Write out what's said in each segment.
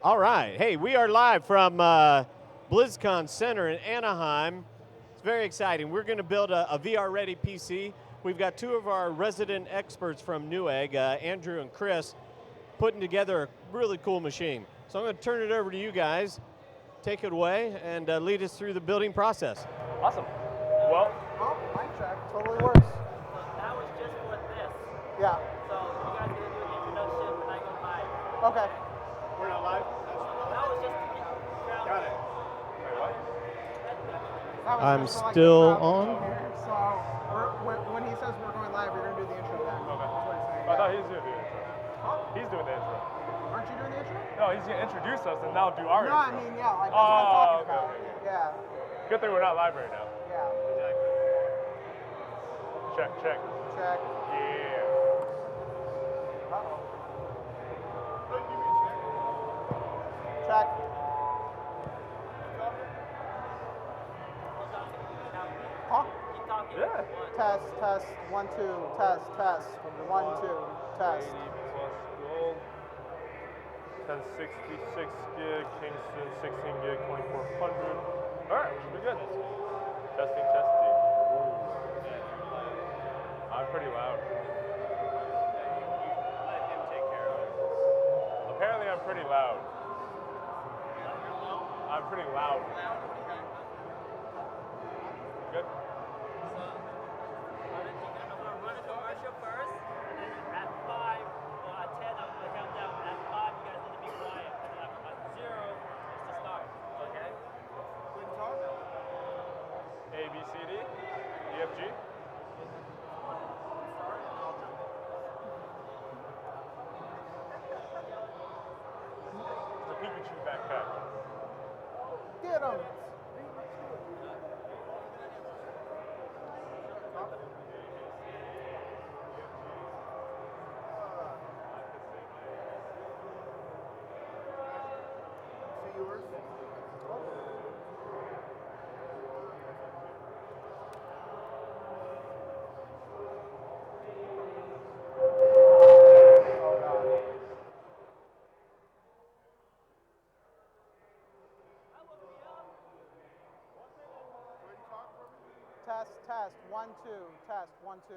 All right. Hey, we are live from BlizzCon Center in Anaheim. It's very exciting. We're going to build a VR-ready PC. We've got two of our resident experts from Newegg, Andrew and Chris, putting together a really cool machine. So I'm going to turn it over to you guys. Take it away and lead us through the building process. Awesome. Well, mic check totally works. So that was just for this. Yeah. So you guys gonna do an introduction and I go live. Okay. We're not live? That was just to get crowd. Got it. wait, what? That was I'm just for, still the crowd on. here. So when he says we're going live, you're going to do the intro then. Okay. That's what he's saying. I thought he was doing the intro. Huh? He's doing the intro. Aren't you doing the intro? No, he's going to introduce us and now do our No, intro. I mean, yeah, like that's what I'm talking about. okay. Yeah. Good thing we're not live right now. Yeah. Check, check. Check. Yeah. Uh-oh. Check. Huh? Keep talking. Yeah. Test, test, 1, 2, test, test, 1, 2, test. 80 plus gold. 1066 gig, Kingston 16 gig, 2400. Alright, should be good. Testing, testing. I'm pretty loud. Let him take care of it. Apparently I'm pretty loud. I'm pretty loud. Good? I'm gonna run a commercial first, and then at 5 or at 10 I'm gonna count down. At 5 you guys need to be quiet, and then at 0 is to start. Okay? A, B, C, D, E, F, G. It's a Pikachu backpack. Get him. Test, test, 1, 2, test, 1, 2.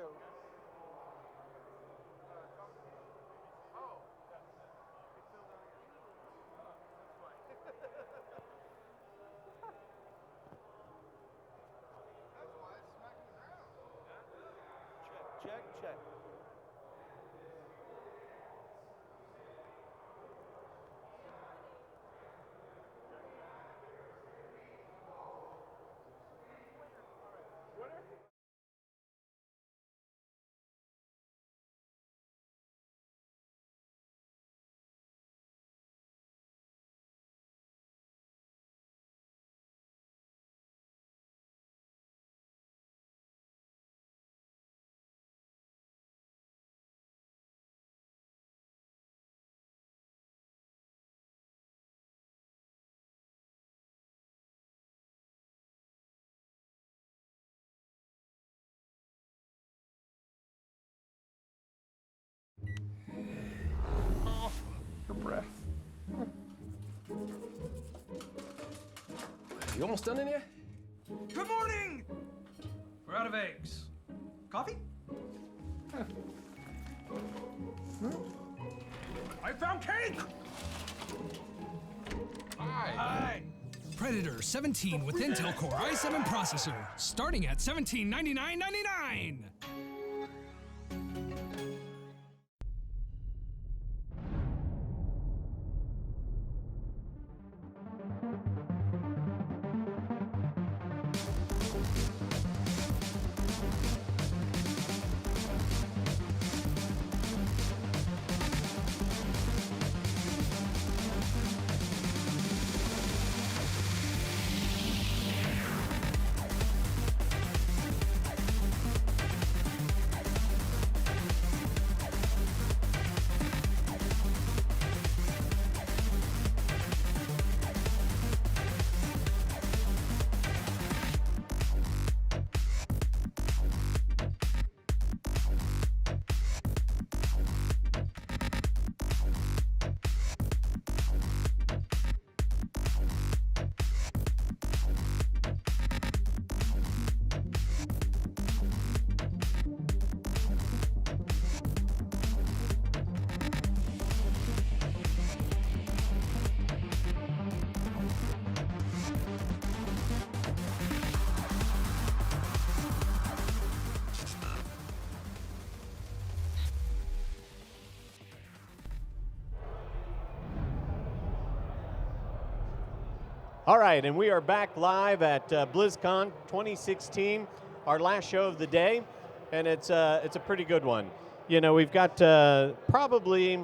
Check, check. Your breath. You almost done in here? Good morning! We're out of eggs. Coffee? I found cake! Hi! Predator 17 with Intel Core i7 processor, starting at $1799.99. All right, and we are back live at BlizzCon 2016, our last show of the day, and it's a pretty good one. You know, we've got probably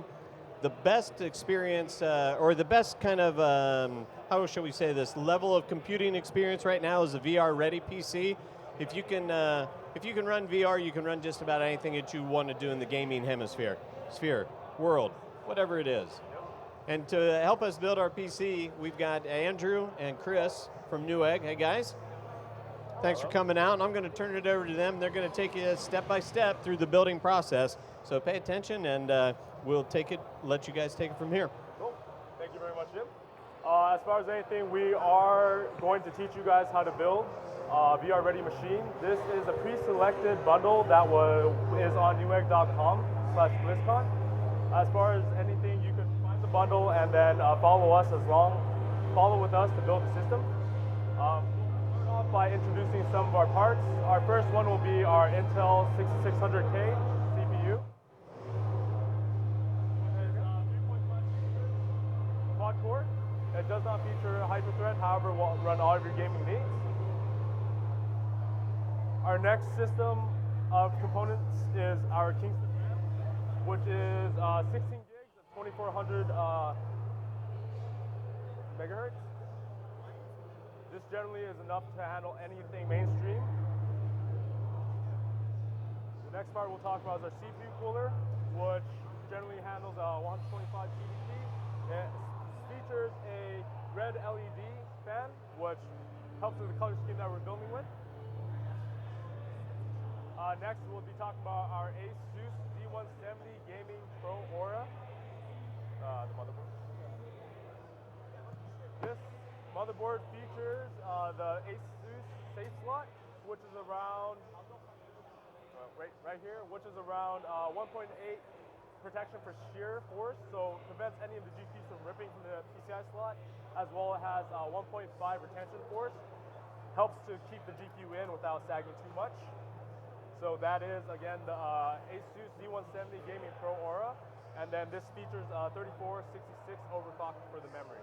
the best experience, or the best kind of, how shall we say this, level of computing experience right now is a VR-ready PC. If you can run VR, you can run just about anything that you want to do in the gaming hemisphere, sphere, world, whatever it is. And to help us build our PC, we've got Andrew and Chris from Newegg. Hey guys, thanks for coming out. And I'm going to turn it over to them. They're going to take you step by step through the building process. So pay attention, and we'll let you guys take it from here. Cool. Thank you very much, Jim. As far as anything, we are going to teach you guys how to build a VR-ready machine. This is a pre-selected bundle that is on newegg.com/BlizzCon. As far as anything, you can find the bundle and then follow with us to build the system. We'll start off by introducing some of our parts. Our first one will be our Intel 6600K CPU. It is 3.5 quad core. It does not feature hyper-thread, however, will run all of your gaming needs. Our next system of components is our Kingston, which is 16 gigs at 2400 megahertz. This generally is enough to handle anything mainstream. The next part we'll talk about is our CPU cooler, which generally handles 125 TDP. It features a red LED fan, which helps with the color scheme that we're building with. Next, we'll be talking about our ASUS Z170 Gaming Pro Aura, the motherboard. This motherboard features the ASUS safe slot, which is around, right here, which is around 1.8 protection for shear force, so prevents any of the GPUs from ripping from the PCI slot, as well as 1.5 retention force, helps to keep the GPU in without sagging too much. So that is, again, the ASUS Z170 Gaming Pro Aura, and then this features 3466 overclock for the memory.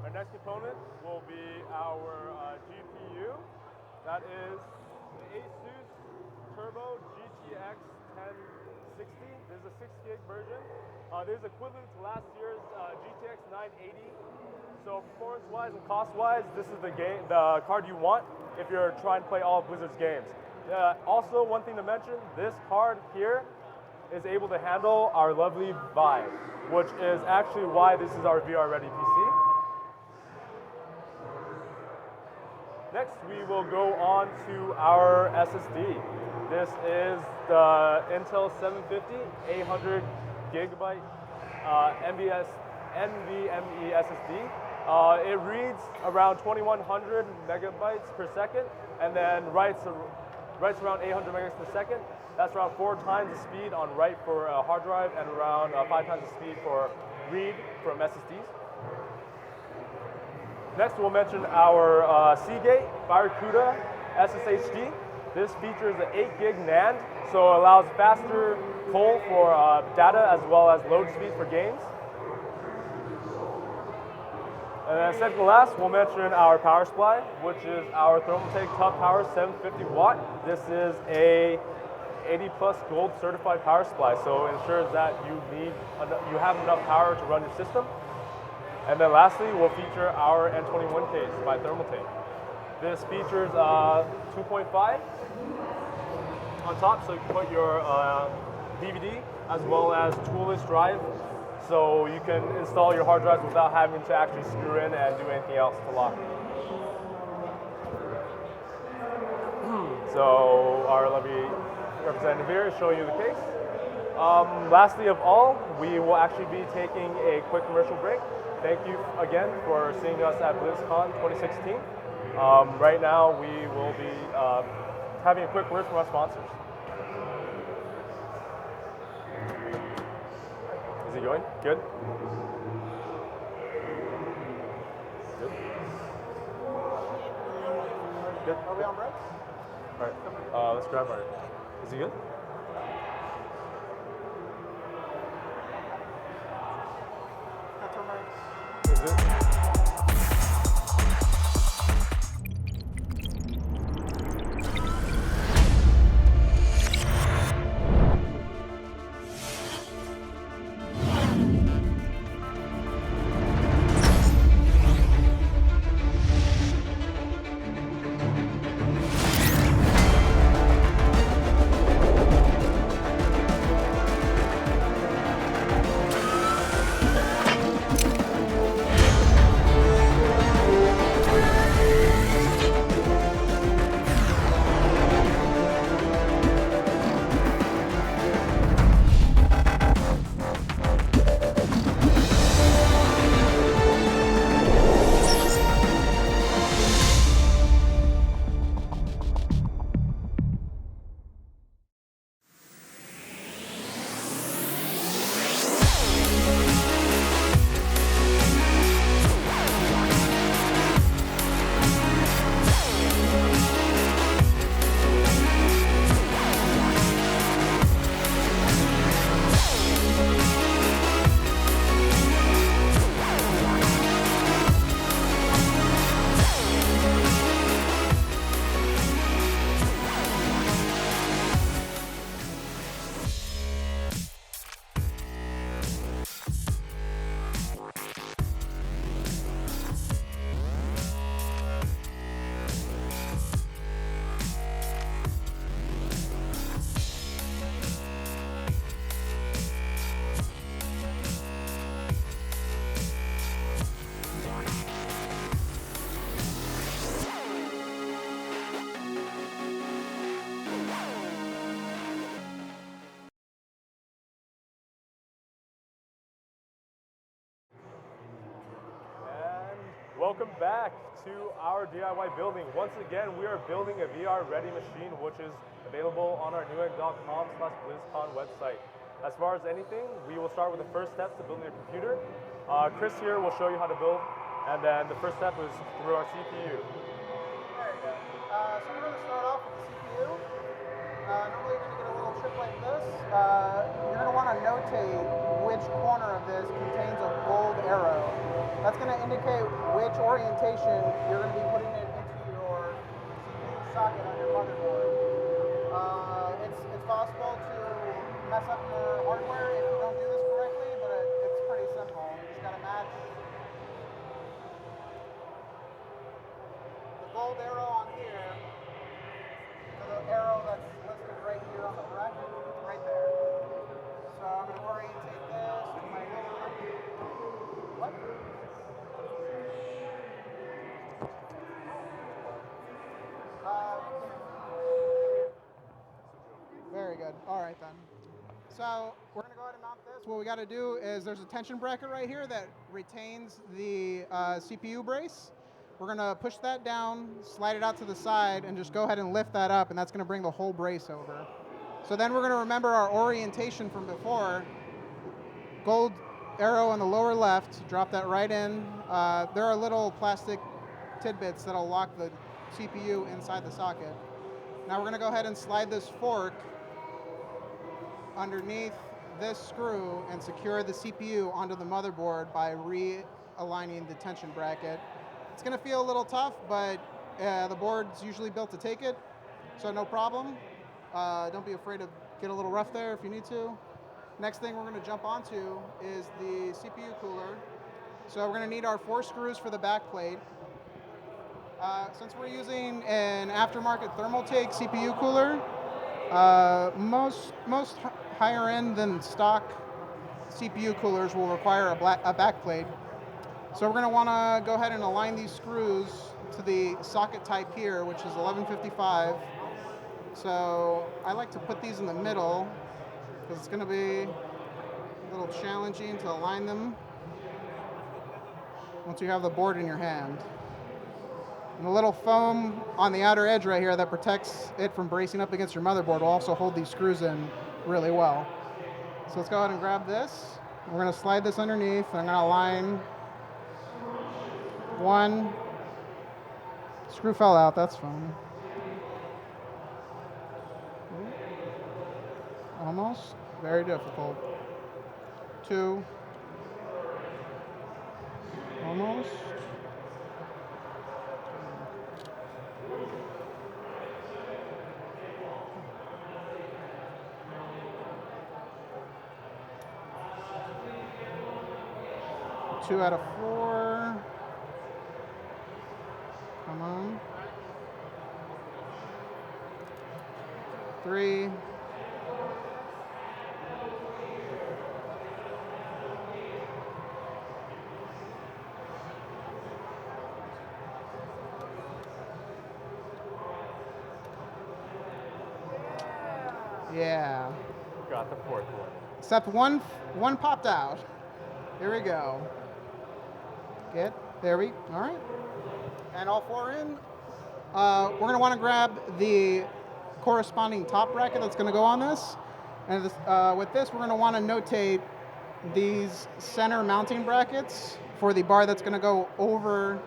Our next component will be our GPU. That is the ASUS Turbo GTX 1060. This is a 6 gig version. This is equivalent to last year's GTX 980. So performance-wise and cost-wise, this is the card you want if you're trying to play all of Blizzard's games. Also, one thing to mention, this card here is able to handle our lovely Vive, which is actually why this is our VR-ready PC. Next, we will go on to our SSD. This is the Intel 750 800 gigabyte NVMe SSD. It reads around 2100 megabytes per second, and then writes around 800 megabytes per second. That's around 4 times the speed on write for a hard drive and around 5 times the speed for read from SSDs. Next, we'll mention our Seagate Barracuda SSHD. This features an 8 gig NAND, so it allows faster pull for data as well as load speed for games. And then second to last, we'll mention our power supply, which is our Thermaltake Tough Power 750 watt. This is a 80 plus gold certified power supply, so it ensures that you have enough power to run your system. And then lastly, we'll feature our N21 case by Thermaltake. This features 2.5 on top, so you can put your DVD as well as toolless drive, so you can install your hard drives without having to actually screw in and do anything else to lock. So our lovely representative here is showing you the case. Lastly of all, we will actually be taking a quick commercial break. Thank you again for seeing us at BlizzCon 2016. Right now we will be having a quick word from our sponsors. Is he going? Good? Good? Good? Are we on break? All right, let's grab our, is he good? That's all right. Is it? Welcome back to our DIY building. Once again, we are building a VR-ready machine, which is available on our newegg.com/BlizzCon website. As far as anything, we will start with the first steps to building a computer. Chris here will show you how to build, and then the first step is through our CPU. There you go. So we're going to start off with the CPU. Normally you're going to get a little chip like this. You're going to want to notate which corner of this contains a gold arrow. That's going to indicate which orientation you're going to be putting it into your CPU socket on your motherboard. It's possible to mess up your hardware if you don't do this correctly, but it's pretty simple. You just got to match the gold arrow on here to the arrow that's listed right here on the bracket, right there. So I'm going to orientate this to my lower. What? Very good. All right then. So we're going to go ahead and mount this. What we got to do is there's a tension bracket right here that retains the CPU brace. We're going to push that down, slide it out to the side, and just go ahead and lift that up, and that's going to bring the whole brace over. So then we're going to remember our orientation from before. Gold arrow on the lower left, drop that right in. There are little plastic tidbits that'll lock the CPU inside the socket. Now we're going to go ahead and slide this fork underneath this screw and secure the CPU onto the motherboard by realigning the tension bracket. It's going to feel a little tough, but the board's usually built to take it, so no problem. Don't be afraid to get a little rough there if you need to. Next thing we're going to jump onto is the CPU cooler. So we're going to need our 4 screws for the back plate. Since we're using an aftermarket Thermaltake CPU cooler, most higher end than stock CPU coolers will require a back plate. So we're going to want to go ahead and align these screws to the socket type here, which is 1155. So I like to put these in the middle because it's going to be a little challenging to align them once you have the board in your hand. And the little foam on the outer edge right here that protects it from bracing up against your motherboard will also hold these screws in really well. So let's go ahead and grab this. We're going to slide this underneath. I'm going to align one. Screw fell out, that's fine. Almost. Very difficult. 2. Almost. 2 out of 4. Come on. 3. Yeah. Got the 4th one. Except one popped out. Here we go. All right. And all 4 in. We're going to want to grab the corresponding top bracket that's going to go on this. And with this, we're going to want to notate these center mounting brackets for the bar that's going to go over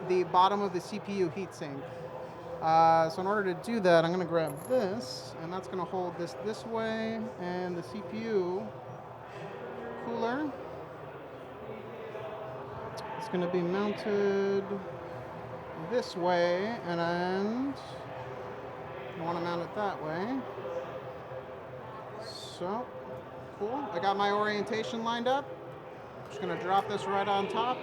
the bottom of the CPU heatsink. So in order to do that, I'm going to grab this, and that's going to hold this way, and the CPU cooler is going to be mounted this way, and I want to mount it that way. So, cool. I got my orientation lined up. Just going to drop this right on top.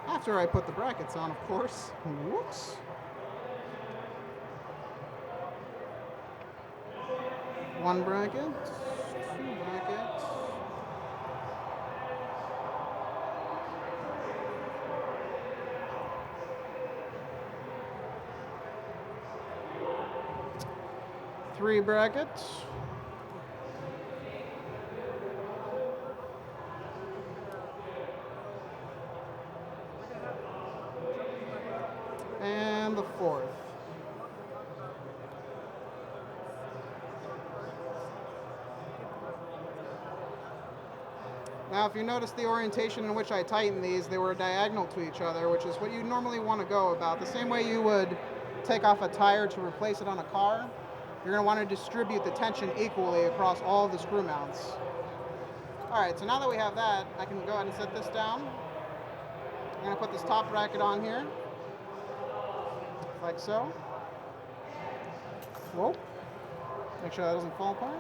After I put the brackets on, of course. Whoops. One bracket, 2 brackets. Three brackets. and the fourth. Now, if you notice the orientation in which I tighten these, they were diagonal to each other, which is what you normally want to go about. The same way you would take off a tire to replace it on a car, you're going to want to distribute the tension equally across all of the screw mounts. All right, so now that we have that, I can go ahead and set this down. I'm going to put this top bracket on here, like so. Whoa. Make sure that doesn't fall apart.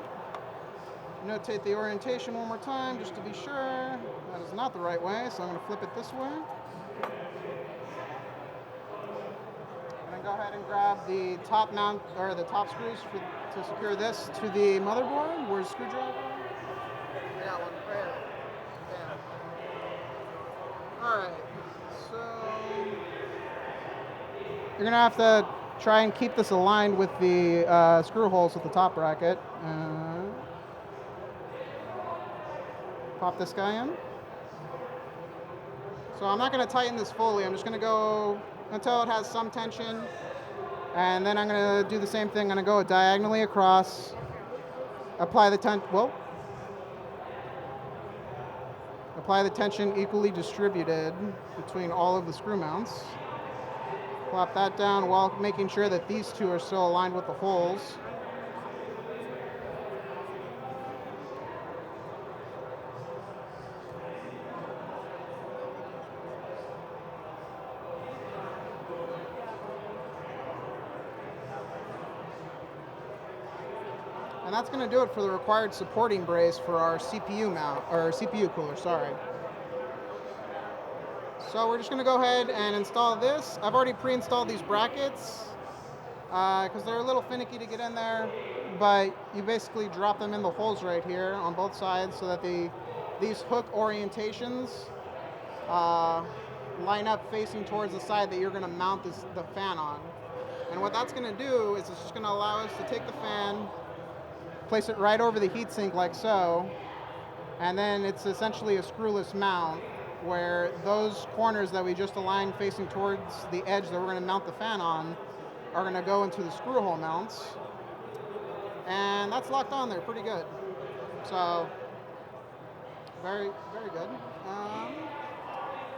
Notate the orientation one more time just to be sure. That is not the right way, so I'm going to flip it this way. And then go ahead and grab the top mount, or the top screws to secure this to the motherboard. Where's the screwdriver? I got one right here. Alright, so you're going to have to try and keep this aligned with the screw holes at the top bracket. Pop this guy in. So I'm not going to tighten this fully. I'm just going to go until it has some tension. And then I'm going to do the same thing. I'm going to go diagonally across. Apply the tension equally distributed between all of the screw mounts. Plop that down while making sure that these two are still aligned with the holes. And that's going to do it for the required supporting brace for our CPU mount, or CPU cooler, sorry. So we're just going to go ahead and install this. I've already pre-installed these brackets because they're a little finicky to get in there, but you basically drop them in the holes right here on both sides so that these hook orientations line up facing towards the side that you're going to mount the fan on. And what that's going to do is it's just going to allow us to take the fan, place it right over the heatsink like so, and then it's essentially a screwless mount where those corners that we just aligned facing towards the edge that we're going to mount the fan on are going to go into the screw hole mounts. And that's locked on there pretty good. So, very, very good.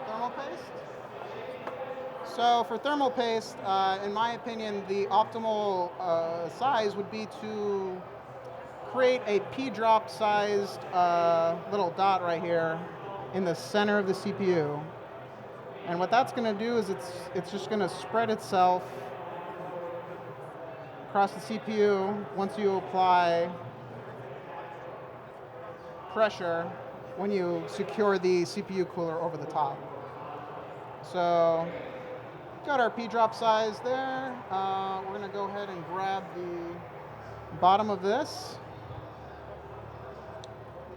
Thermal paste. So for thermal paste, in my opinion, the optimal size would be to create a P-drop sized little dot right here in the center of the CPU. And what that's going to do is it's just going to spread itself across the CPU once you apply pressure when you secure the CPU cooler over the top. So got our P-drop size there. We're going to go ahead and grab the bottom of this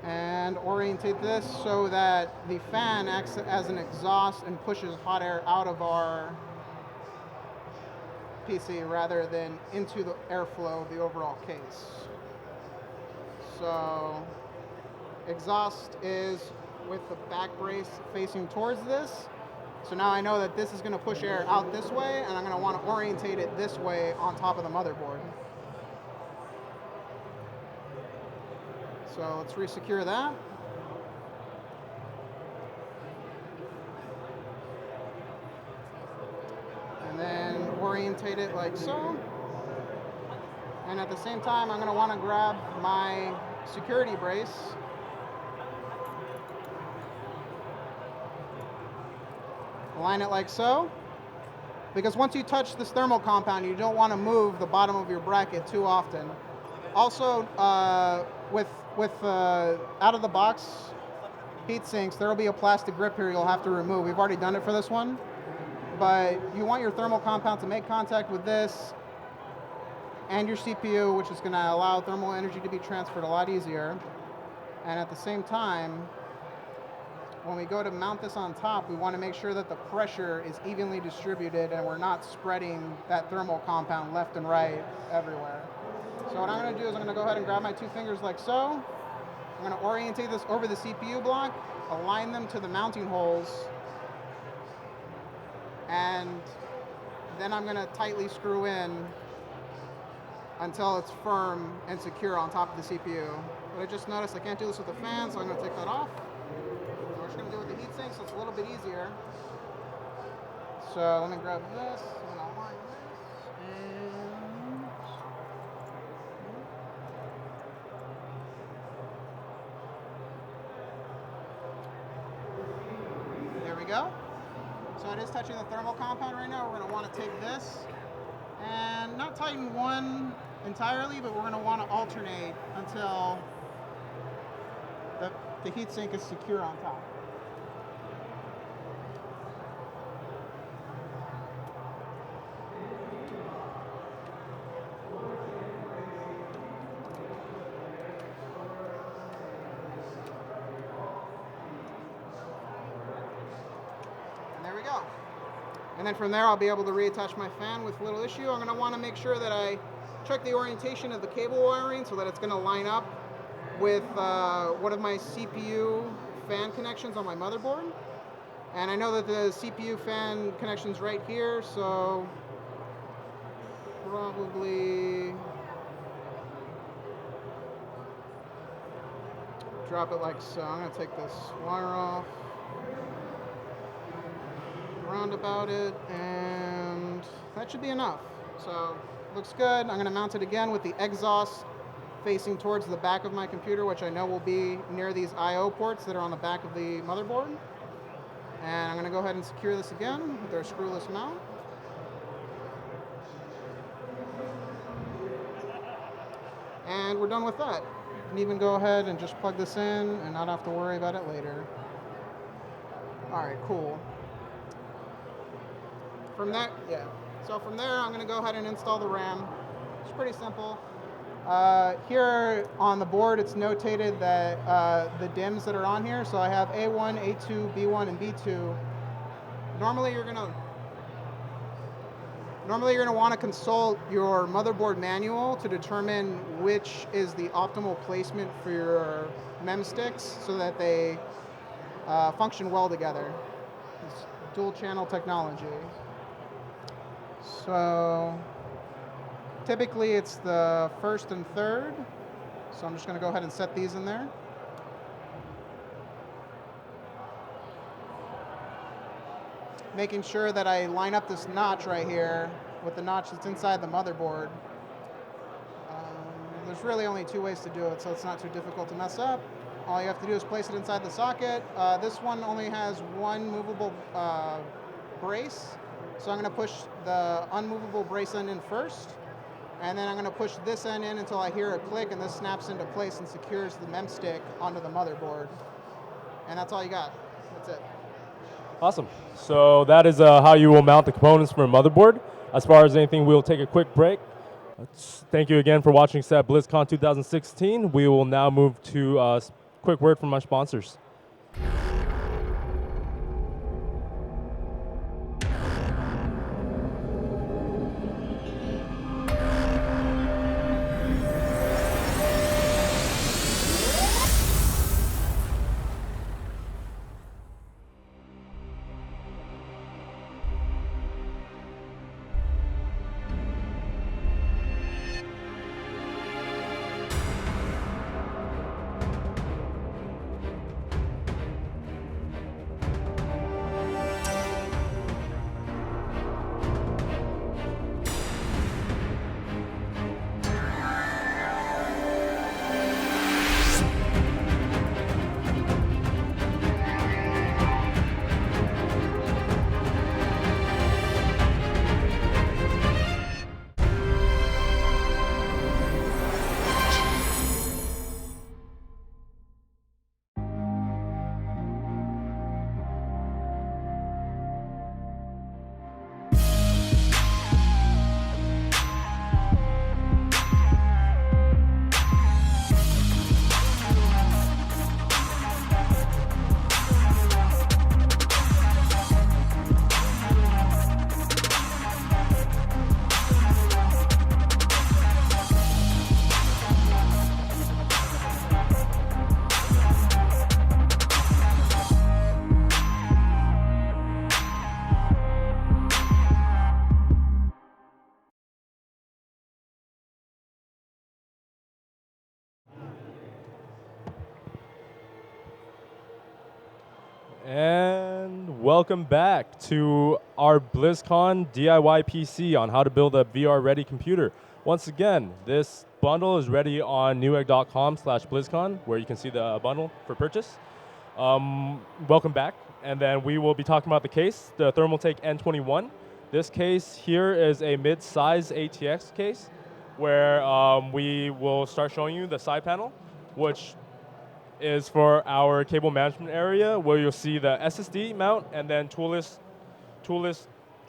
and orientate this so that the fan acts as an exhaust and pushes hot air out of our PC rather than into the airflow of the overall case. So exhaust is with the back brace facing towards this. So now I know that this is going to push air out this way, and I'm going to want to orientate it this way on top of the motherboard. So let's re-secure that. And then orientate it like so. And at the same time, I'm going to want to grab my security brace. Align it like so. Because once you touch this thermal compound, you don't want to move the bottom of your bracket too often. Also, with out of the box heat sinks, there will be a plastic grip here you'll have to remove. We've already done it for this one, but you want your thermal compound to make contact with this and your CPU, which is going to allow thermal energy to be transferred a lot easier. And at the same time, when we go to mount this on top, we want to make sure that the pressure is evenly distributed and we're not spreading that thermal compound left and right everywhere. So what I'm going to do is I'm going to go ahead and grab my two fingers like so. I'm going to orientate this over the CPU block, align them to the mounting holes, and Then I'm going to tightly screw in until it's firm and secure on top of the CPU. But I just noticed I can't do this with the fan, so I'm going to take that off. We're just going to do it with the heatsink, so it's a little bit easier. So let me grab this. I'm going to align this. There we go. So it is touching the thermal compound right now. We're going to want to take this and not tighten one entirely, but we're going to want to alternate until the heatsink is secure on top. And there we go. And then from there, I'll be able to reattach my fan with little issue. I'm going to want to make sure that I check the orientation of the cable wiring so that it's going to line up with one of my CPU fan connections on my motherboard. And I know that the CPU fan connection's right here, so probably drop it like so. I'm going to take this wire off, roundabout it, and that should be enough. So looks good. I'm going to mount it again with the exhaust facing towards the back of my computer, which I know will be near these I/O ports that are on the back of the motherboard. And I'm going to go ahead and secure this again with our screwless mount. And we're done with that. You can even go ahead and just plug this in and not have to worry about it later. All right, cool. From there, So from there, I'm going to go ahead and install the RAM. It's pretty simple. Here on the board, it's notated that the DIMMs that are on here. So I have A1, A2, B1, and B2. Normally, you're going to want to consult your motherboard manual to determine which is the optimal placement for your mem sticks so that they function well together. It's dual channel technology. So typically it's the first and third. So I'm just going to go ahead and set these in there. Making sure that I line up this notch right here with the notch that's inside the motherboard. There's really only two ways to do it, so it's not too difficult to mess up. All you have to do is place it inside the socket. This one only has one movable brace, so I'm going to push the unmovable brace end in first, and then I'm going to push this end in until I hear a click, and this snaps into place and secures the mem stick onto the motherboard. And that's all you got. That's it. Awesome. So that is how you will mount the components for a motherboard. As far as anything, we'll take a quick break. Thank you again for watching us at BlizzCon 2016. We will now move to a quick word from my sponsors. And welcome back to our BlizzCon DIY PC on how to build a VR-ready computer. Once again, this bundle is ready on newegg.com/BlizzCon, where you can see the bundle for purchase. Welcome back, and then we will be talking about the case, the Thermaltake N21. This case here is a mid-size ATX case, where we will start showing you the side panel, which is for our cable management area, where you'll see the SSD mount and then toolless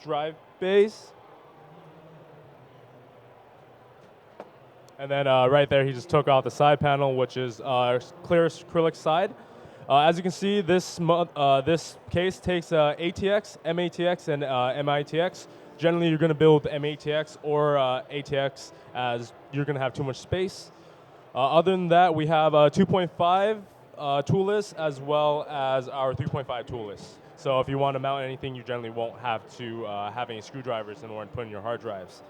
drive bays. And then right there, he just took off the side panel, which is clear acrylic side. As you can see, this case takes ATX, MATX, and MITX. Generally, you're going to build MATX or ATX, as you're going to have too much space. Other than that, we have 2.5 toolless as well as our 3.5 toolless. So if you want to mount anything, you generally won't have to have any screwdrivers in order to put in your hard drives.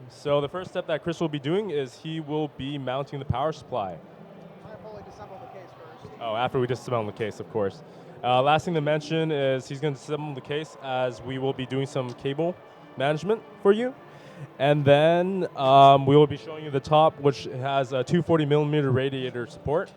So the first step that Chris will be doing is he will be mounting the power supply. I'm going to fully disassemble the case first. Oh, after we disassemble the case, of course. Last thing to mention is he's going to disassemble the case, as we will be doing some cable management for you. And then we will be showing you the top, which has a 240mm radiator support.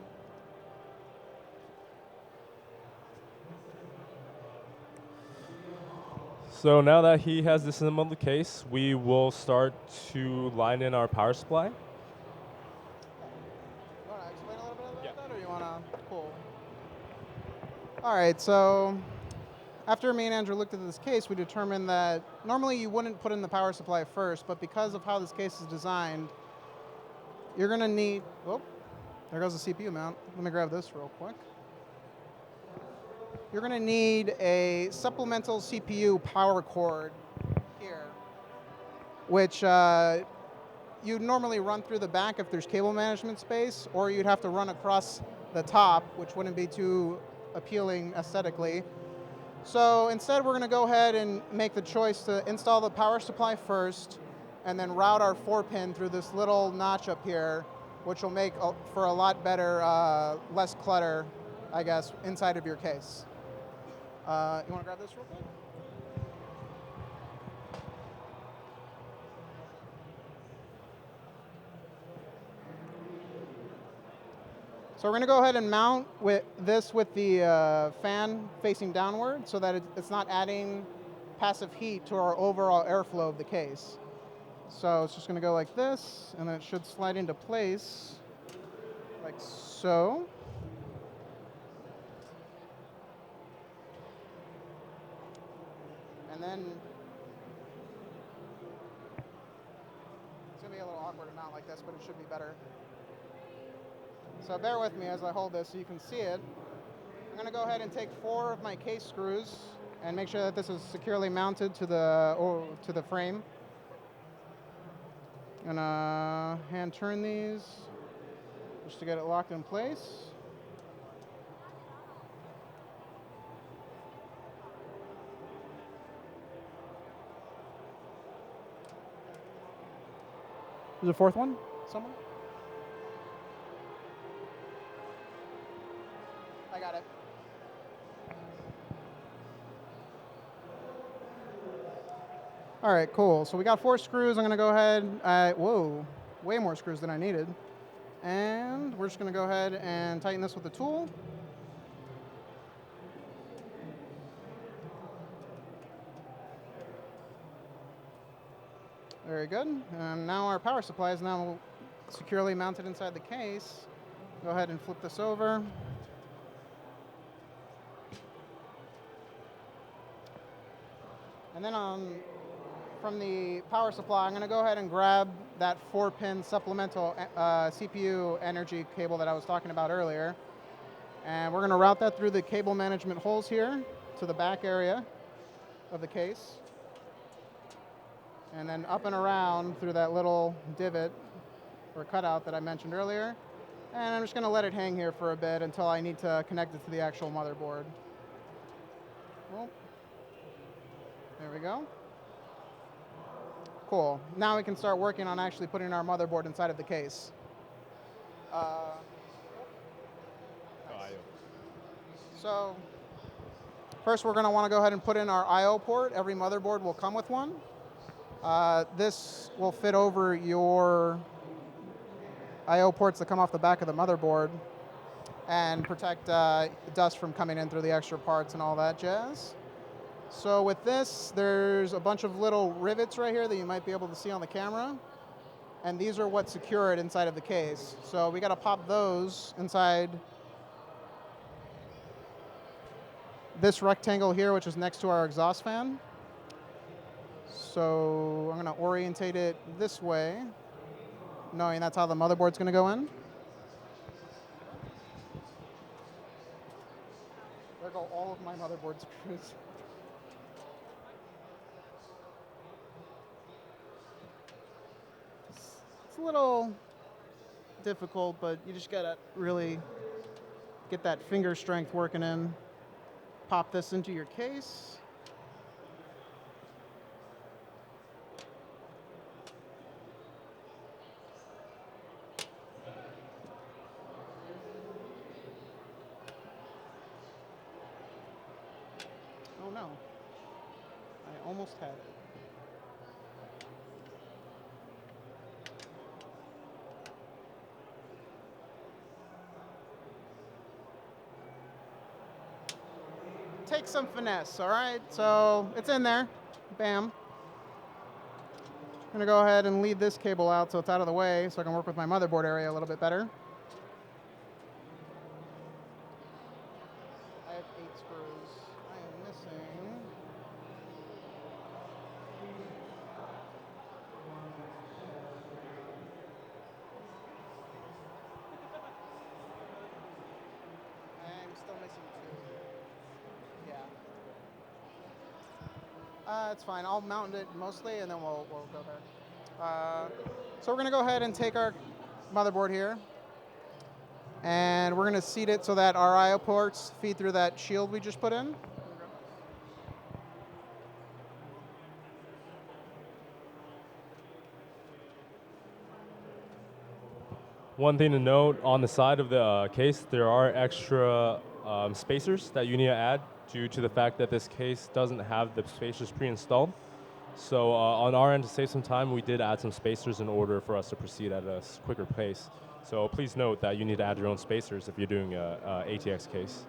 So now that he has disassembled the case, we will start to line in our power supply. You want to explain a little bit about that, or you want to? Cool. All right, so after me and Andrew looked at this case, we determined that normally you wouldn't put in the power supply first, but because of how this case is designed, you're going to need, oh, there goes the CPU mount. Let me grab this real quick. You're going to need a supplemental CPU power cord here, which you'd normally run through the back if there's cable management space, or you'd have to run across the top, which wouldn't be too appealing aesthetically. So instead, we're going to go ahead and make the choice to install the power supply first, and then route our 4-pin through this little notch up here, which will make for a lot better, less clutter, I guess, inside of your case. You want to grab this real quick? So we're going to go ahead and mount this with the fan facing downward, so that it's not adding passive heat to our overall airflow of the case. So it's just going to go like this, and then it should slide into place like so. And then it's going to be a little awkward to mount like this, but it should be better. So bear with me as I hold this so you can see it. I'm going to go ahead and take 4 of my case screws and make sure that this is securely mounted to the frame. I'm going to hand turn these just to get it locked in place. There's a 4th one? Someone? I got it. All right, cool. So we got 4 screws. I'm going to go ahead. Whoa, way more screws than I needed. And we're just going to go ahead and tighten this with a tool. Very good. And now our power supply is now securely mounted inside the case. Go ahead and flip this over. And then from the power supply, I'm going to go ahead and grab that 4-pin supplemental CPU energy cable that I was talking about earlier. And we're going to route that through the cable management holes here to the back area of the case. And then up and around through that little divot or cutout that I mentioned earlier. And I'm just going to let it hang here for a bit until I need to connect it to the actual motherboard. Well, there we go. Cool. Now we can start working on actually putting our motherboard inside of the case. Nice. So first we're going to want to go ahead and put in our I/O port. Every motherboard will come with one. This will fit over your I/O ports that come off the back of the motherboard and protect dust from coming in through the extra parts and all that jazz. So with this, there's a bunch of little rivets right here that you might be able to see on the camera. And these are what secure it inside of the case. So we got to pop those inside this rectangle here, which is next to our exhaust fan. So I'm going to orientate it this way, knowing that's how the motherboard's going to go in. There go all of my motherboard screws. It's a little difficult, but you just got to really get that finger strength working in. Pop this into your case. Oh no, I almost had it. Take some finesse, all right? So it's in there, bam. I'm gonna go ahead and leave this cable out so it's out of the way so I can work with my motherboard area a little bit better. I have 8 screws. I am missing. I'm still missing 2. Yeah. It's fine. I'll mount it mostly, and then we'll go there. So we're going to go ahead and take our motherboard here, and we're going to seat it so that our I/O ports feed through that shield we just put in. One thing to note, on the side of the case, there are extra spacers that you need to add due to the fact that this case doesn't have the spacers pre-installed. So on our end, to save some time, we did add some spacers in order for us to proceed at a quicker pace. So please note that you need to add your own spacers if you're doing a ATX case.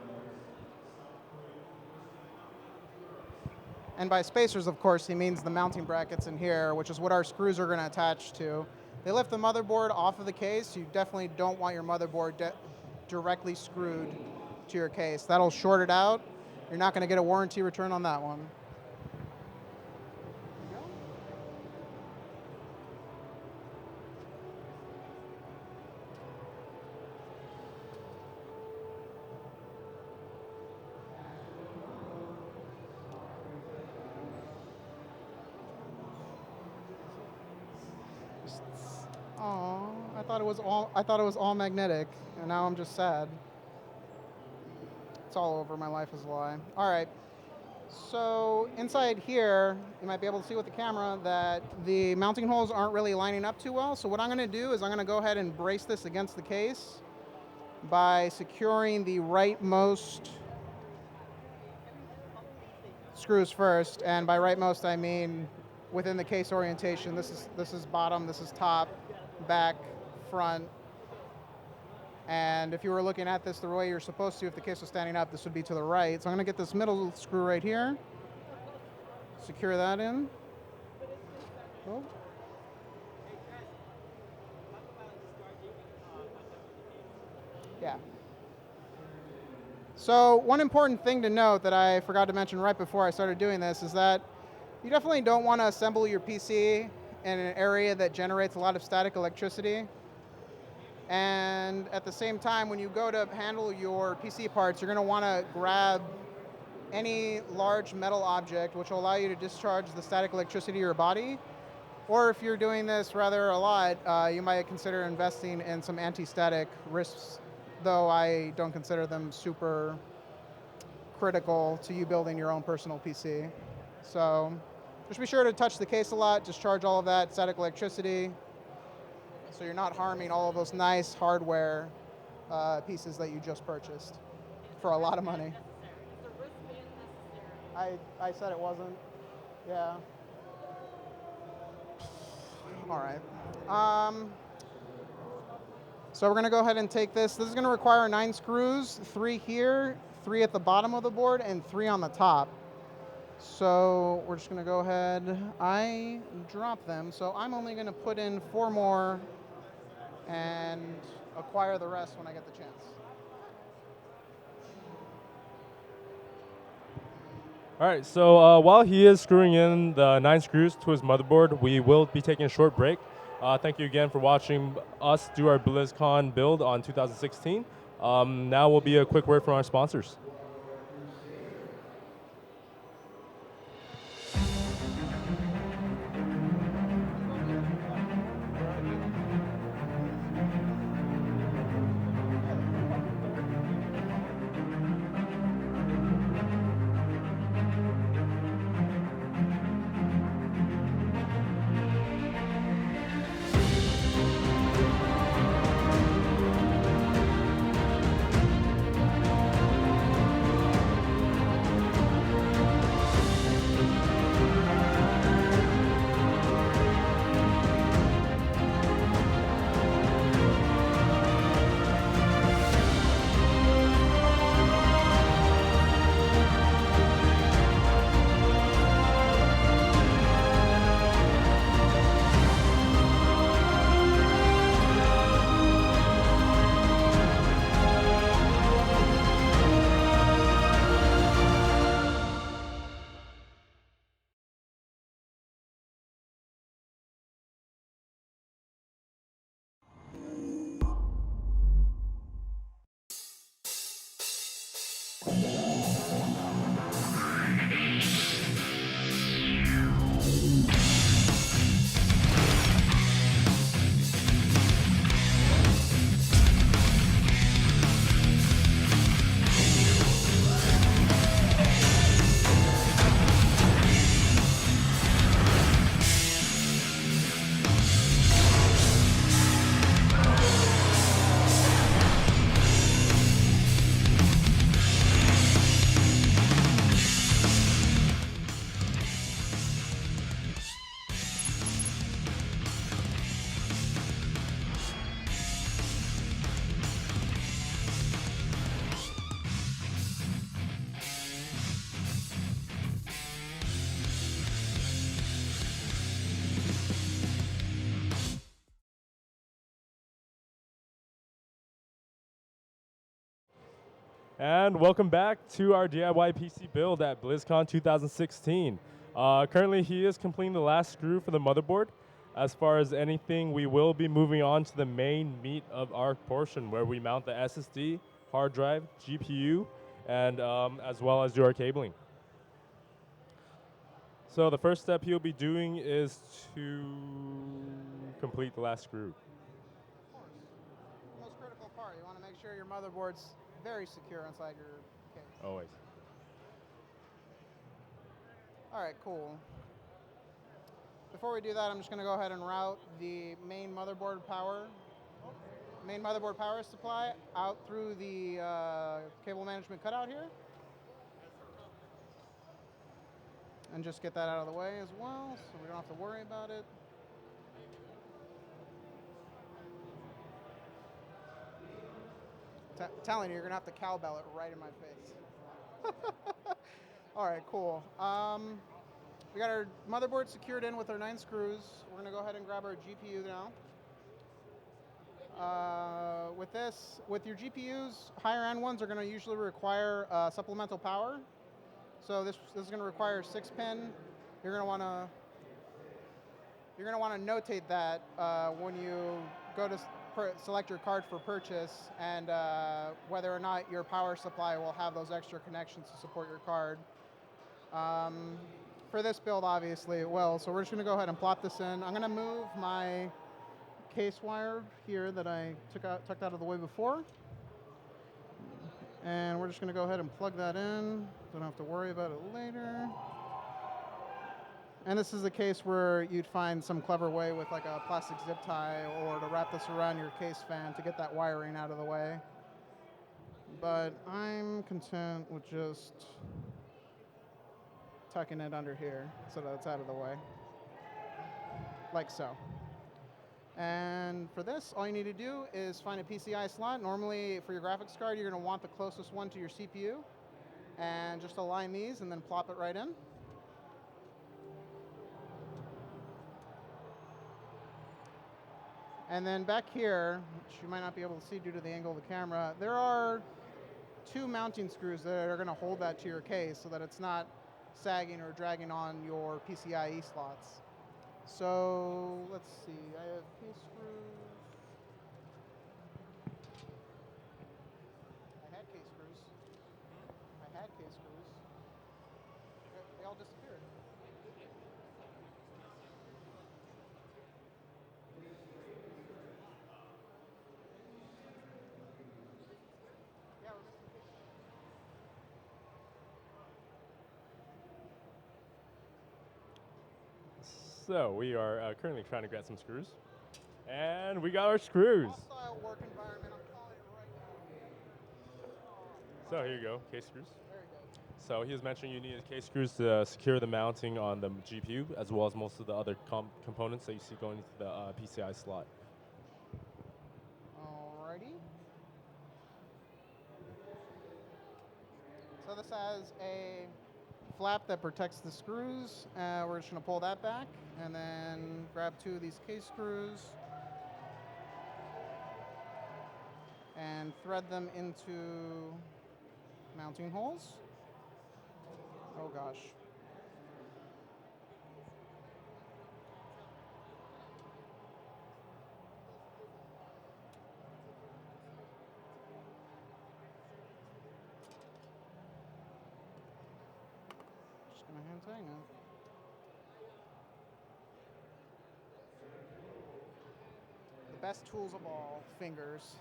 And by spacers, of course, he means the mounting brackets in here, which is what our screws are going to attach to. They lift the motherboard off of the case. You definitely don't want your motherboard directly screwed to your case. That'll short it out. You're not going to get a warranty return on that one. Oh, I thought it was all magnetic, and now I'm just sad. It's all over. My life is a lie. All right. So inside here, you might be able to see with the camera that the mounting holes aren't really lining up too well. So what I'm going to do is I'm going to go ahead and brace this against the case by securing the rightmost screws first. And by rightmost, I mean within the case orientation. This is bottom, this is top, back, front. And if you were looking at this the way you're supposed to, if the case was standing up, this would be to the right. So I'm going to get this middle screw right here, secure that in. Oh. Yeah. So one important thing to note that I forgot to mention right before I started doing this is that you definitely don't want to assemble your PC in an area that generates a lot of static electricity. And at the same time, when you go to handle your PC parts, you're going to want to grab any large metal object which will allow you to discharge the static electricity to your body. Or if you're doing this rather a lot, you might consider investing in some anti-static wrists, though I don't consider them super critical to you building your own personal PC. So just be sure to touch the case a lot, discharge all of that static electricity, so you're not harming all of those nice hardware pieces that you just purchased. for a lot of money. I said it wasn't. Yeah. All right. So we're going to go ahead and take this. This is going to require 9 screws, 3 here, 3 at the bottom of the board, and 3 on the top. So we're just going to go ahead. I drop them, so I'm only going to put in 4 more and acquire the rest when I get the chance. All right, so while he is screwing in the 9 screws to his motherboard, we will be taking a short break. Thank you again for watching us do our BlizzCon build on 2016. Now will be a quick word from our sponsors. And welcome back to our DIY PC build at BlizzCon 2016. Currently, he is completing the last screw for the motherboard. As far as anything, we will be moving on to the main meat of our portion, where we mount the SSD, hard drive, GPU, and as well as do our cabling. So the first step he'll be doing is to complete the last screw. Of course. Most critical part. You want to make sure your motherboard's very secure inside your case. Always. All right, cool. Before we do that, I'm just going to go ahead and route the main motherboard power supply out through the cable management cutout here. And just get that out of the way as well, so we don't have to worry about it. Telling you, you're going to have to cowbell it right in my face. All right, cool. We got our motherboard secured in with our 9 screws. We're going to go ahead and grab our GPU now. With your GPUs, higher end ones are going to usually require supplemental power. So this is going to require 6-pin. You're going to want to notate that when you go to select your card for purchase, and whether or not your power supply will have those extra connections to support your card. For this build, obviously it will. So we're just going to go ahead and plop this in. I'm going to move my case wire here that I tucked out of the way before. And we're just going to go ahead and plug that in. Don't have to worry about it later. And this is a case where you'd find some clever way with like a plastic zip tie or to wrap this around your case fan to get that wiring out of the way. but I'm content with just tucking it under here so that it's out of the way, like so. And for this, all you need to do is find a PCI slot. Normally, for your graphics card, you're going to want the closest one to your CPU, and just align these and then plop it right in. And then back here, which you might not be able to see due to the angle of the camera, there are 2 mounting screws that are going to hold that to your case so that it's not sagging or dragging on your PCIe slots. So let's see, I have case screws. I had case screws. They all disappeared. Yeah, we're missing case screws. So we are currently trying to grab some screws, and we got our screws. Hostile work environment, I'm calling it right now. So here you go, case screws. Very good. So he was mentioning you needed case screws to secure the mounting on the GPU, as well as most of the other components that you see going into the PCI slot. Alrighty. So this has a flap that protects the screws. We're just going to pull that back and then grab 2 of these case screws and thread them into mounting holes. Oh gosh. Just gonna hand tighten it. The best tools of all, fingers.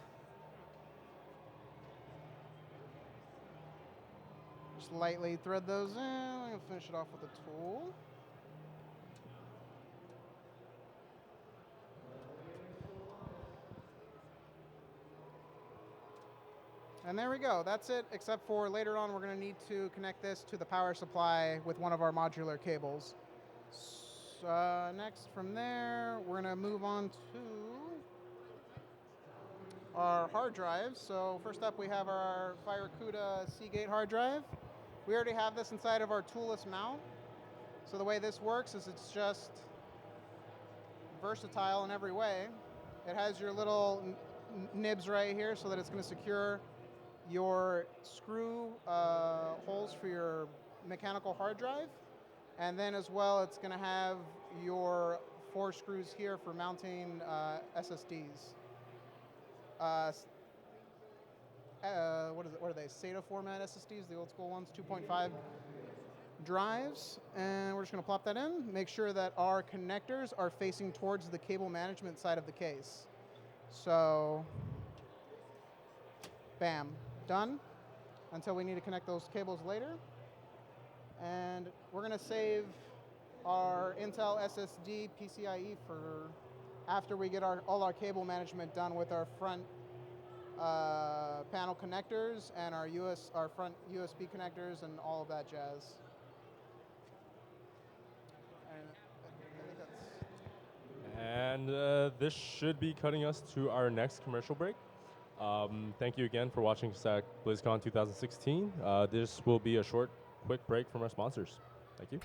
Just lightly thread those in. I'm gonna finish it off with a tool. And there we go, that's it, except for later on we're going to need to connect this to the power supply with one of our modular cables. So, next from there, we're going to move on to our hard drives. So first up we have our Firecuda Seagate hard drive. We already have this inside of our toolless mount. So the way this works is it's just versatile in every way. It has your little nibs right here so that it's going to secure your screw holes for your mechanical hard drive, and then as well it's going to have your 4 screws here for mounting SSDs. What is it? What are they? SATA format SSDs, the old school ones, 2.5 drives, and we're just going to plop that in. Make sure that our connectors are facing towards the cable management side of the case. So, bam. Done until we need to connect those cables later. And we're going to save our Intel SSD PCIe for after we get all our cable management done with our front panel connectors and our front USB connectors and all of that jazz. And I think that's... And this should be cutting us to our next commercial break. Thank you again for watching us at BlizzCon 2016. This will be a short, quick break from our sponsors. Thank you.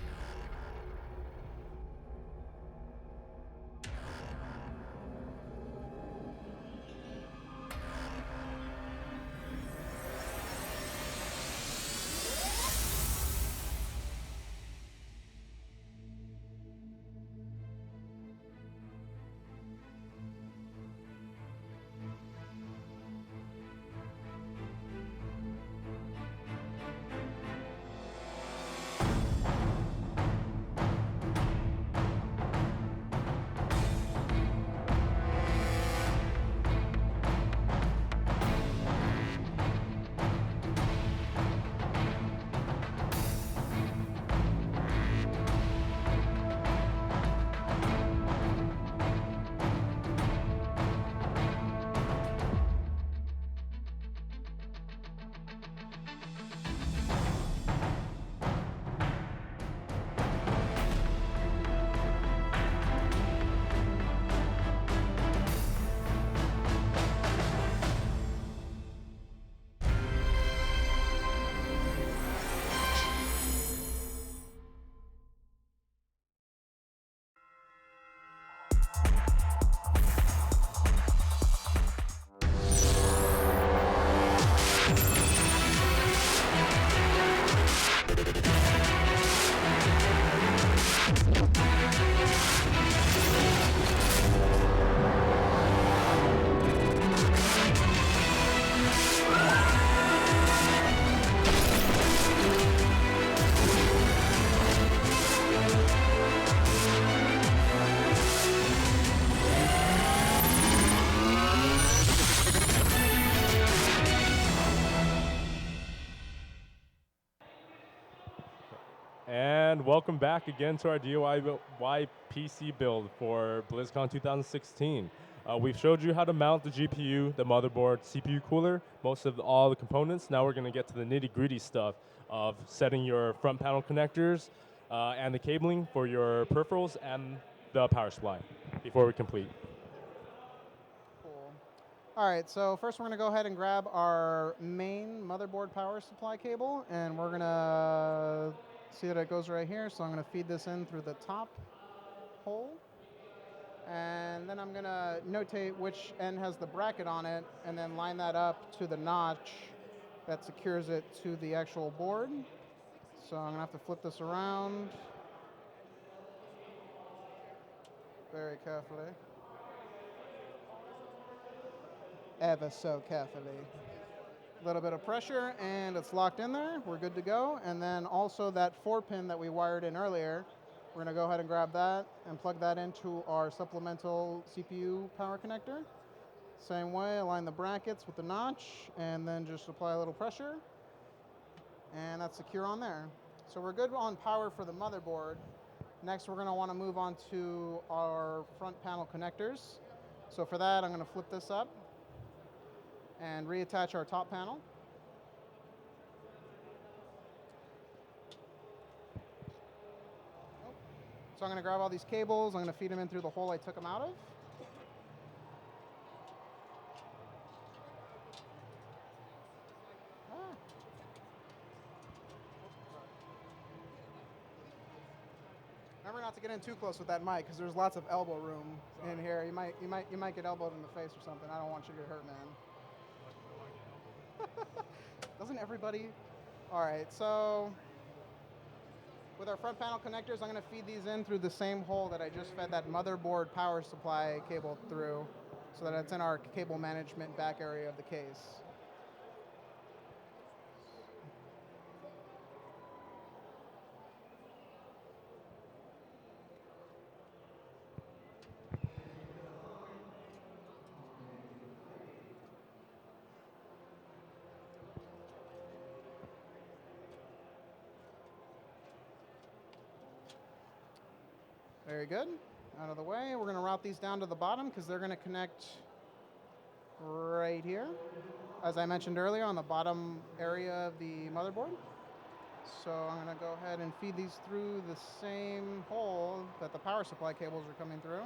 And welcome back again to our DIY PC build for BlizzCon 2016. We've showed you how to mount the GPU, the motherboard, CPU cooler, most of all the components. Now we're going to get to the nitty-gritty stuff of setting your front panel connectors and the cabling for your peripherals and the power supply before we complete. Cool. All right, so first we're going to go ahead and grab our main motherboard power supply cable, and we're going to see that it goes right here. So I'm going to feed this in through the top hole. And then I'm going to notate which end has the bracket on it, and then line that up to the notch that secures it to the actual board. So I'm going to have to flip this around very carefully. Ever so carefully. A little bit of pressure, and it's locked in there. We're good to go. And then also that 4-pin that we wired in earlier, we're going to go ahead and grab that and plug that into our supplemental CPU power connector. Same way, align the brackets with the notch, and then just apply a little pressure. And that's secure on there. So we're good on power for the motherboard. Next, we're going to want to move on to our front panel connectors. So for that, I'm going to flip this up and reattach our top panel. So I'm going to grab all these cables. I'm going to feed them in through the hole I took them out of. Remember not to get in too close with that mic because there's lots of elbow room in here. You might get elbowed in the face or something. I don't want you to get hurt, man. Doesn't everybody? All right, so with our front panel connectors, I'm going to feed these in through the same hole that I just fed that motherboard power supply cable through, so that it's in our cable management back area of the case. Very good. Out of the way. We're going to route these down to the bottom because they're going to connect right here, as I mentioned earlier, on the bottom area of the motherboard. So I'm going to go ahead and feed these through the same hole that the power supply cables are coming through,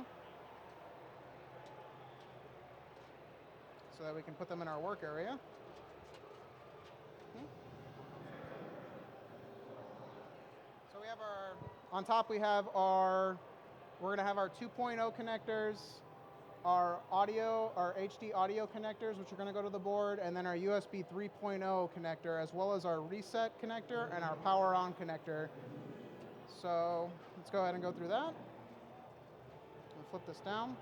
so that we can put them in our work area. So we have on top we have we're going to have our 2.0 connectors, our HD audio connectors, which are going to go to the board, and then our USB 3.0 connector, as well as our reset connector and our power on connector. So let's go ahead and go through that. We'll flip this down.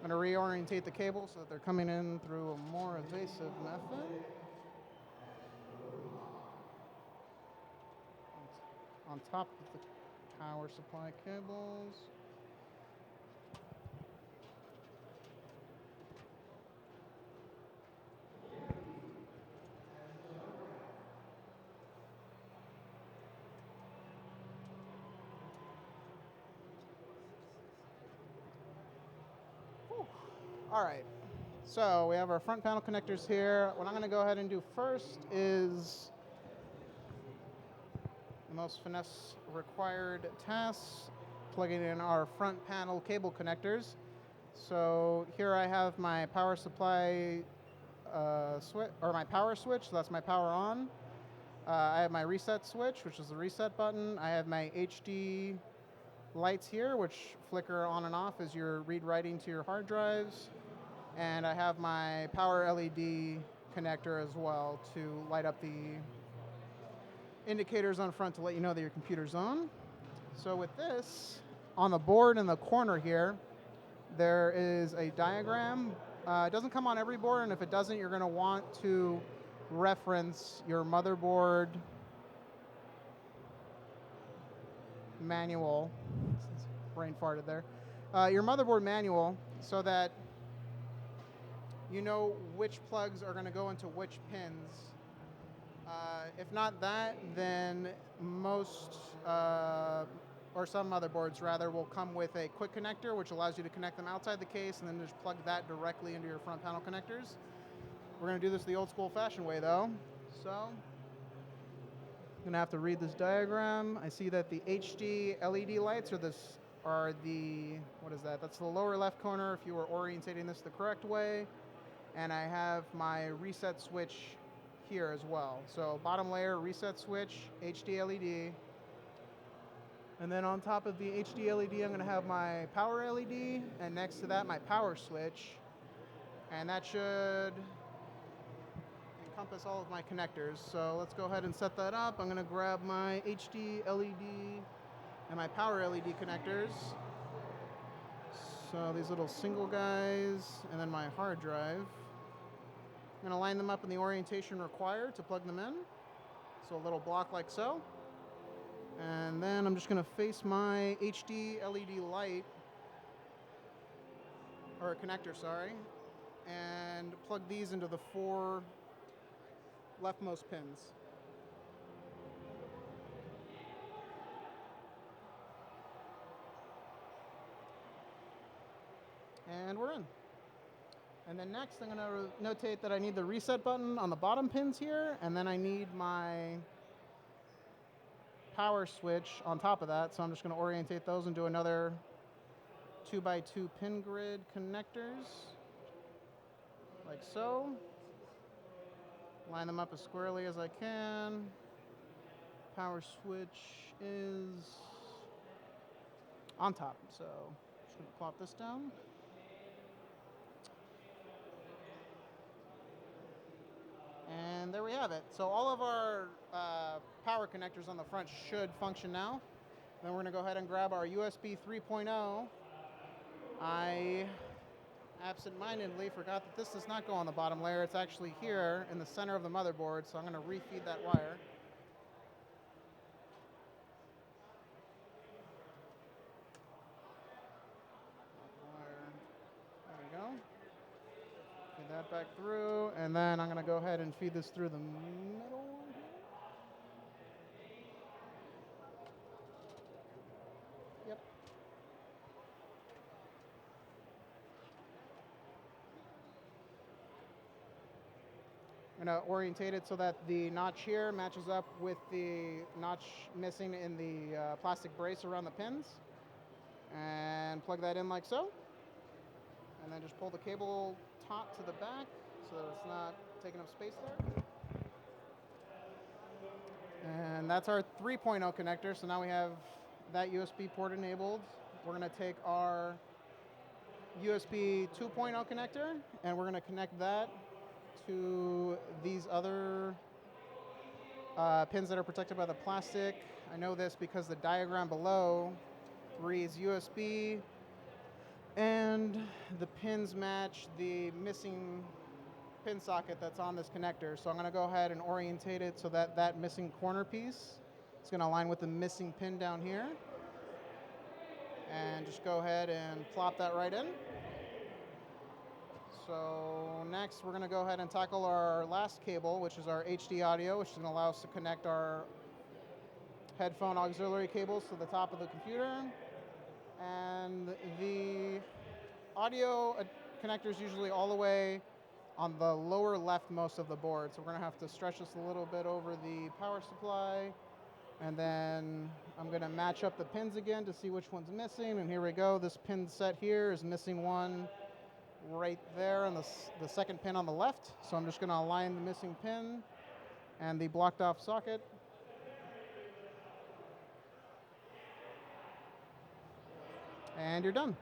I'm going to reorientate the cables so that they're coming in through a more evasive method. On top of the power supply cables. Whew. All right, so we have our front panel connectors here. What I'm going to go ahead and do first is the most finesse required tasks, plugging in our front panel cable connectors. So here I have my power supply switch, or my power switch, so that's my power on. I have my reset switch, which is the reset button. I have my HD lights here, which flicker on and off as you're read-writing to your hard drives. And I have my power LED connector as well to light up the indicators on front to let you know that your computer's on. So with this, on the board in the corner here, there is a diagram. It doesn't come on every board, and if it doesn't, you're going to want to reference your motherboard manual. Brain farted there. Your motherboard manual, so that you know which plugs are going to go into which pins. If not that, then most, or some motherboards rather, will come with a quick connector, which allows you to connect them outside the case and then just plug that directly into your front panel connectors. We're going to do this the old school fashioned way though. So, I'm going to have to read this diagram. I see that the HD LED lights are the, what is that? That's the lower left corner if you were orientating this the correct way. And I have my reset switch here as well. So bottom layer, reset switch, HD LED. And then on top of the HD LED, I'm gonna have my power LED, and next to that, my power switch. And that should encompass all of my connectors. So let's go ahead and set that up. I'm gonna grab my HD LED and my power LED connectors. So these little single guys, and then my hard drive. I'm going to line them up in the orientation required to plug them in. So a little block like so. And then I'm just going to face my HD LED light, or a connector, sorry, and plug these into the 4 leftmost pins. And we're in. And then next, I'm going to notate that I need the reset button on the bottom pins here, and then I need my power switch on top of that. So I'm just going to orientate those into another 2x2 pin grid connectors, like so. Line them up as squarely as I can. Power switch is on top, so just going to plop this down. And there we have it. So all of our power connectors on the front should function now. Then we're going to go ahead and grab our USB 3.0. I absent-mindedly forgot that this does not go on the bottom layer. It's actually here in the center of the motherboard, so I'm going to refeed that wire. There we go. Feed that back through, and then I'm going to go ahead and feed this through the middle one here. Yep. I'm going to orientate it so that the notch here matches up with the notch missing in the plastic brace around the pins. And plug that in like so. And then just pull the cable taut to the back so that it's not taking up space there. And that's our 3.0 connector. So now we have that USB port enabled. We're going to take our USB 2.0 connector and we're going to connect that to these other pins that are protected by the plastic. I know this because the diagram below reads USB and the pins match the missing pin socket that's on this connector. So I'm going to go ahead and orientate it so that that missing corner piece is going to align with the missing pin down here. And just go ahead and plop that right in. So next we're going to go ahead and tackle our last cable, which is our HD audio, which is going to allow us to connect our headphone auxiliary cables to the top of the computer. And the audio connector is usually all the way on the lower leftmost of the board. So we're going to have to stretch this a little bit over the power supply. And then I'm going to match up the pins again to see which one's missing. And here we go. This pin set here is missing one right there on the second pin on the left. So I'm just going to align the missing pin and the blocked off socket. And you're done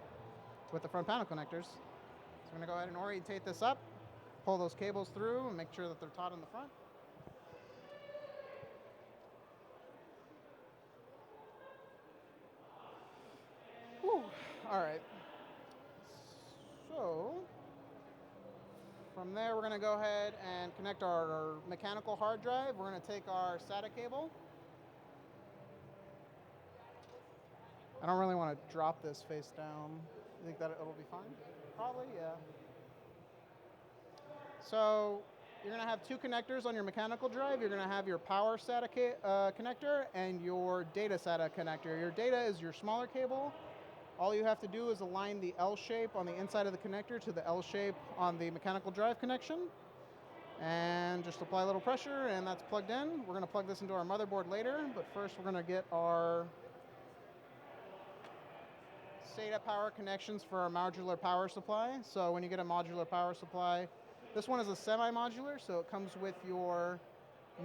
with the front panel connectors. So I'm going to go ahead and orientate this up, pull those cables through, and make sure that they're taut in the front. Whew. All right. So from there, we're going to go ahead and connect our mechanical hard drive. We're going to take our SATA cable. I don't really want to drop this face down. You think that it'll be fine? Probably, yeah. So you're going to have two connectors on your mechanical drive. You're going to have your power SATA connector and your data SATA connector. Your data is your smaller cable. All you have to do is align the L shape on the inside of the connector to the L shape on the mechanical drive connection. And just apply a little pressure, and that's plugged in. We're going to plug this into our motherboard later, but first we're going to get our SATA power connections for our modular power supply. So when you get a modular power supply, this one is a semi-modular, so it comes with your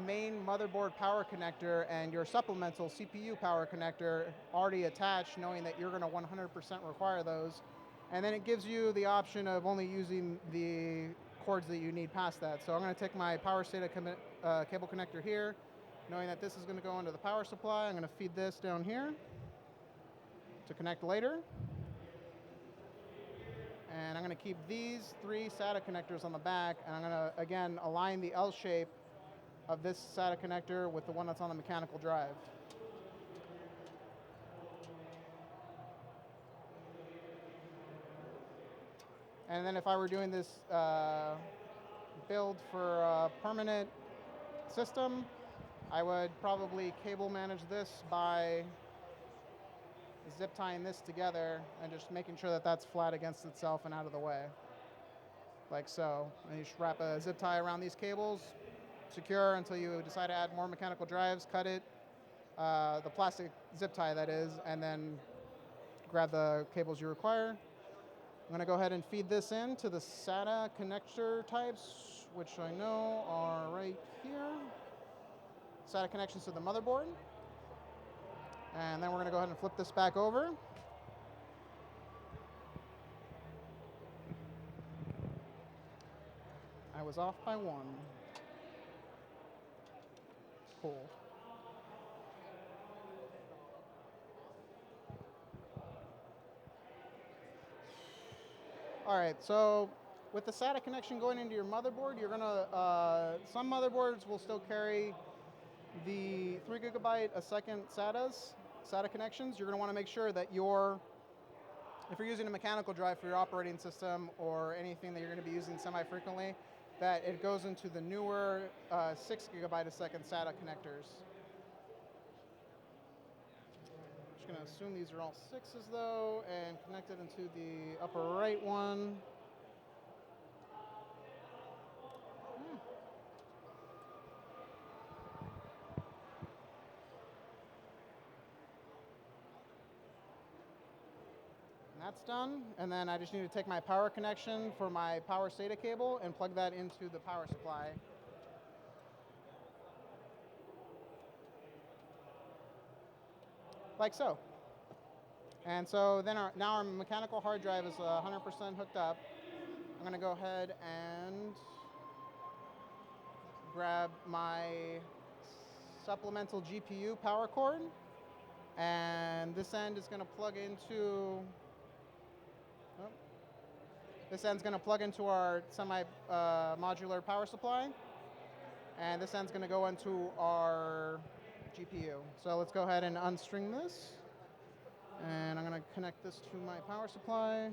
main motherboard power connector and your supplemental CPU power connector already attached, knowing that you're going to 100% require those. And then it gives you the option of only using the cords that you need past that. So I'm going to take my power SATA cable connector here, knowing that this is going to go into the power supply. I'm going to feed this down here to connect later. And I'm going to keep these three SATA connectors on the back, and I'm going to, again, align the L shape of this SATA connector with the one that's on the mechanical drive. And then if I were doing this build for a permanent system, I would probably cable manage this by zip tying this together and just making sure that that's flat against itself and out of the way, like so. And you just wrap a zip tie around these cables, secure until you decide to add more mechanical drives, cut it, the plastic zip tie that is, and then grab the cables you require. I'm going to go ahead and feed this in to the SATA connector types, which I know are right here. SATA connections to the motherboard. And then we're going to go ahead and flip this back over. I was off by one. Cool. All right, so with the SATA connection going into your motherboard, you're gonna, some motherboards will still carry the 3 gigabyte a second SATA connections. You're gonna wanna make sure that if you're using a mechanical drive for your operating system or anything that you're gonna be using semi-frequently, that it goes into the newer 6 gigabyte a second SATA connectors. Just gonna assume these are all 6s though, and connect it into the upper right one. That's done, and then I just need to take my power connection for my power SATA cable and plug that into the power supply. Like so. And so then now our mechanical hard drive is 100% hooked up. I'm going to go ahead and grab my supplemental GPU power cord, and this end is going to plug into our semi-modular power supply, and this end's going to go into our GPU. So let's go ahead and unstring this, and I'm going to connect this to my power supply.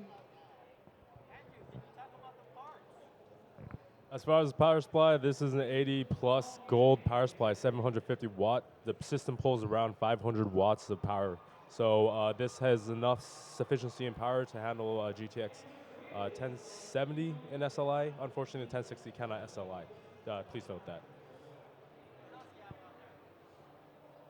As far as the power supply, this is an 80 plus gold power supply, 750 watt. The system pulls around 500 watts of power. So this has enough sufficiency and power to handle GTX 1070 in SLI. Unfortunately, the 1060 cannot SLI. Please note that.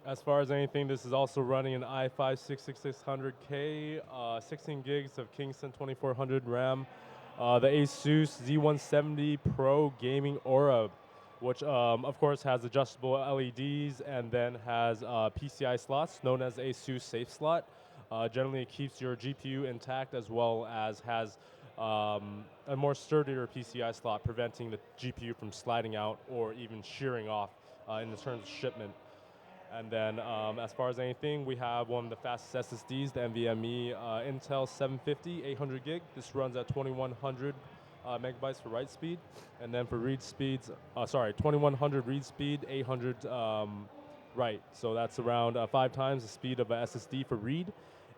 As far as anything, this is also running an i5-6600K, 16 gigs of Kingston 2400 RAM. The Asus Z170 Pro Gaming Aura, which of course has adjustable LEDs and then has PCI slots known as Asus Safe Slot. Generally, it keeps your GPU intact as well as has a more sturdier PCI slot, preventing the GPU from sliding out or even shearing off in the terms of shipment. And then as far as anything, we have one of the fastest SSDs, the NVMe Intel 750, 800 gig. This runs at 2100 megabytes for write speed. And then for read speeds, 2100 read speed, 800 write. So that's around 5 times the speed of a SSD for read,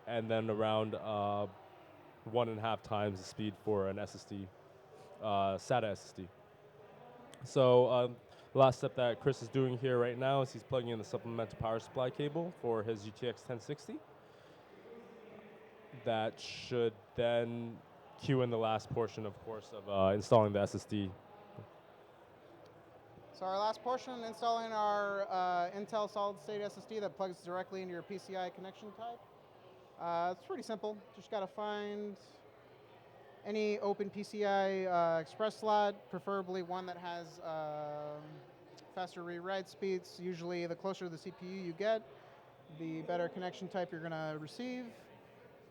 and then around 1.5 times the speed for an SSD, SATA SSD. So the last step that Chris is doing here right now is he's plugging in the supplemental power supply cable for his GTX 1060. That should then cue in the last portion, of course, of installing the SSD. So our last portion, installing our Intel solid-state SSD that plugs directly into your PCI connection type. It's pretty simple. Just got to find any open PCI Express slot, preferably one that has faster read-write speeds. Usually the closer to the CPU you get, the better connection type you're going to receive.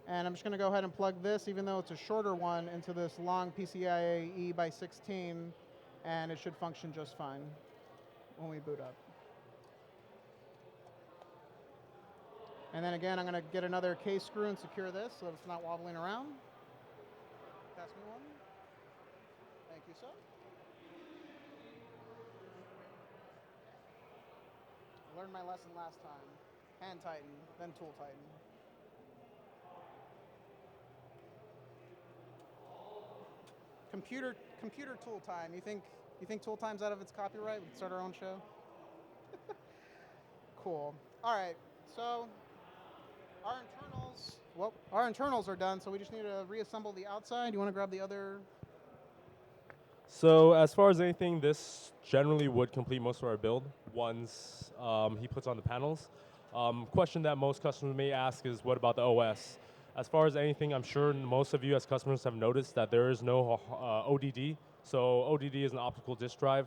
And I'm just going to go ahead and plug this, even though it's a shorter one, into this long PCIe by 16, and it should function just fine when we boot up. And then again, I'm going to get another case screw and secure this so that it's not wobbling around. Pass me one. Thank you, sir. I learned my lesson last time. Hand tighten, then tool tighten. Computer tool time. You think tool time's out of its copyright? We can start our own show. Cool. All right. So our internals are done. So we just need to reassemble the outside. You want to grab the other? So as far as anything, this generally would complete most of our build once he puts on the panels. Question that most customers may ask is, what about the OS? As far as anything, I'm sure most of you as customers have noticed that there is no ODD. So ODD is an optical disk drive.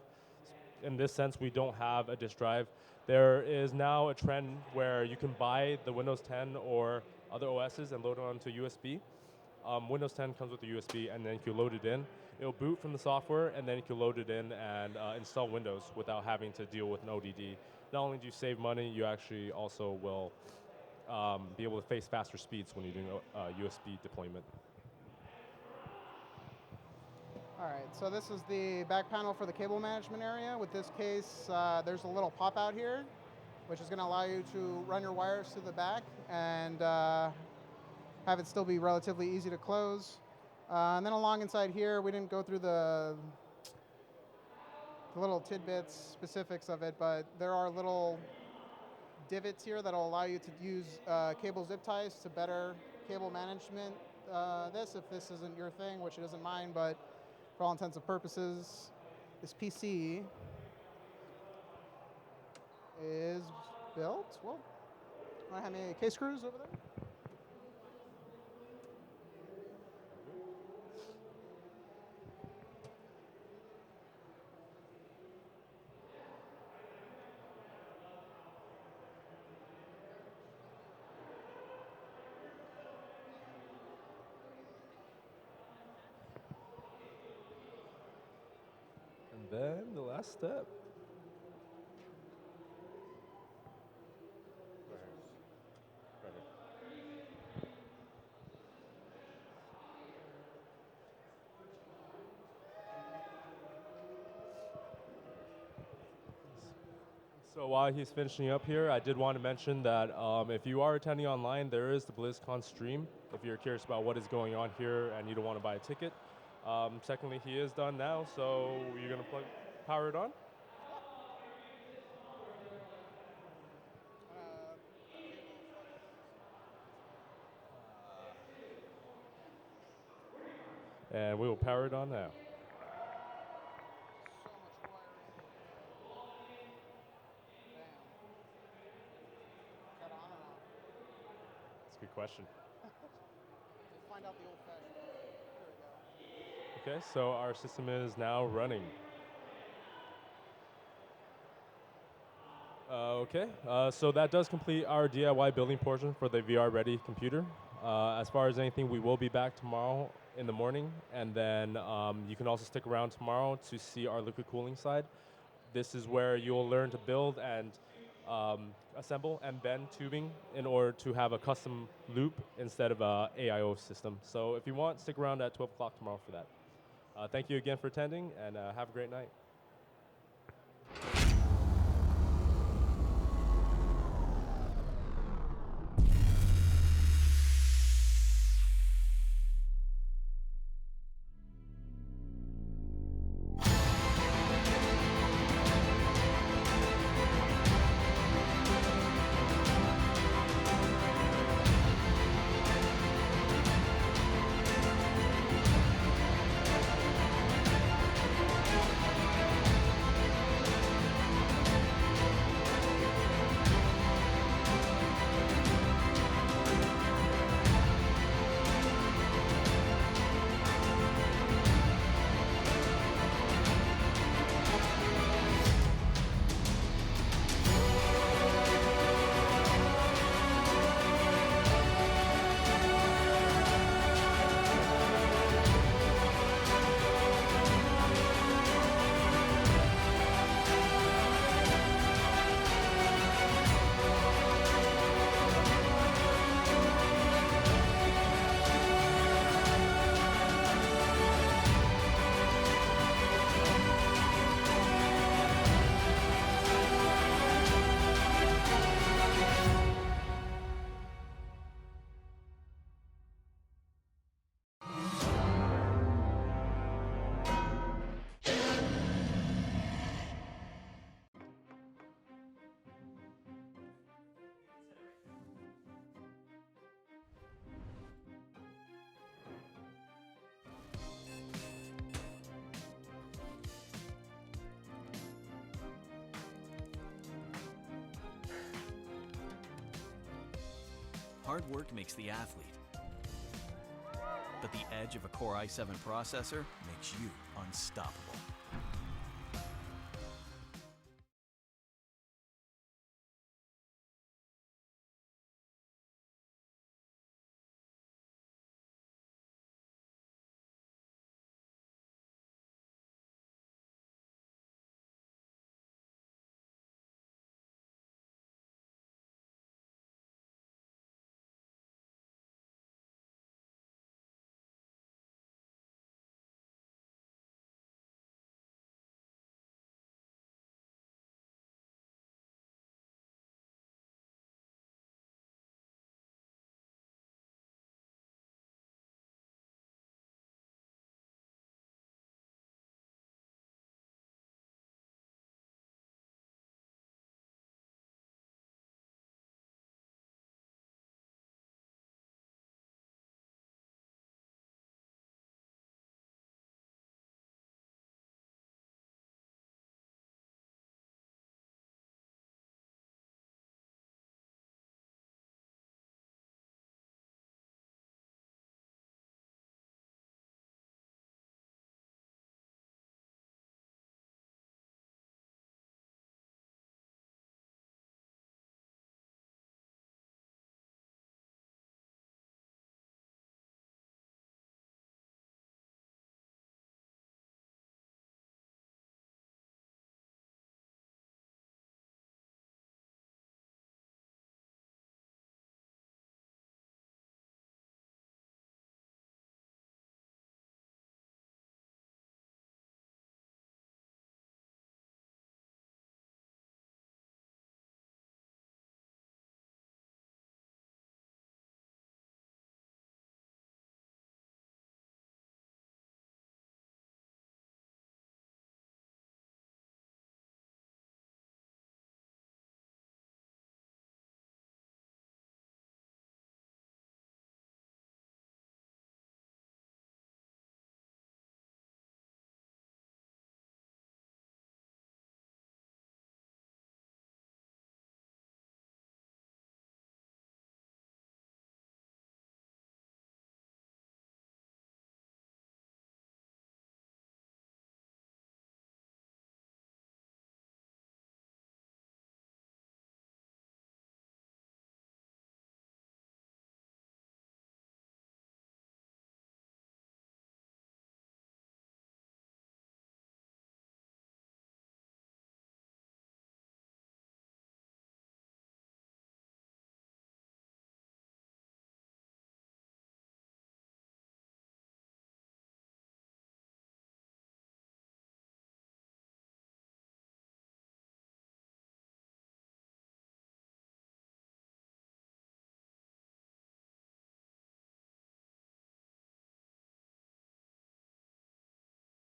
In this sense, we don't have a disk drive. There is now a trend where you can buy the Windows 10 or other OSs and load it onto USB. Windows 10 comes with a USB, and then you can load it in. It'll boot from the software, and then you can load it in and install Windows without having to deal with an ODD. Not only do you save money, you actually also will be able to face faster speeds when you're doing USB deployment. All right, so this is the back panel for the cable management area. With this case, there's a little pop out here, which is going to allow you to run your wires to the back and have it still be relatively easy to close. And then along inside here, we didn't go through the little tidbits, specifics of it, but there are little divots here that will allow you to use cable zip ties to better cable management if this isn't your thing, which it isn't mine, but for all intents and purposes, this PC is built. Well, do I have any case screws over there? And then the last step. So while he's finishing up here, I did want to mention that if you are attending online, there is the BlizzCon stream. If you're curious about what is going on here and you don't want to buy a ticket. Secondly, he is done now, so you're going to power it on? And we will power it on now. That's a good question. Find out the old-fashioned way. There we go. Okay, so our system is now running. So that does complete our DIY building portion for the VR-ready computer. As far as anything, we will be back tomorrow in the morning, and then you can also stick around tomorrow to see our liquid cooling side. This is where you'll learn to build and assemble and bend tubing in order to have a custom loop instead of a AIO system. So if you want, stick around at 12 o'clock tomorrow for that. Thank you again for attending, and have a great night. Hard work makes the athlete. But the edge of a Core i7 processor makes you unstoppable.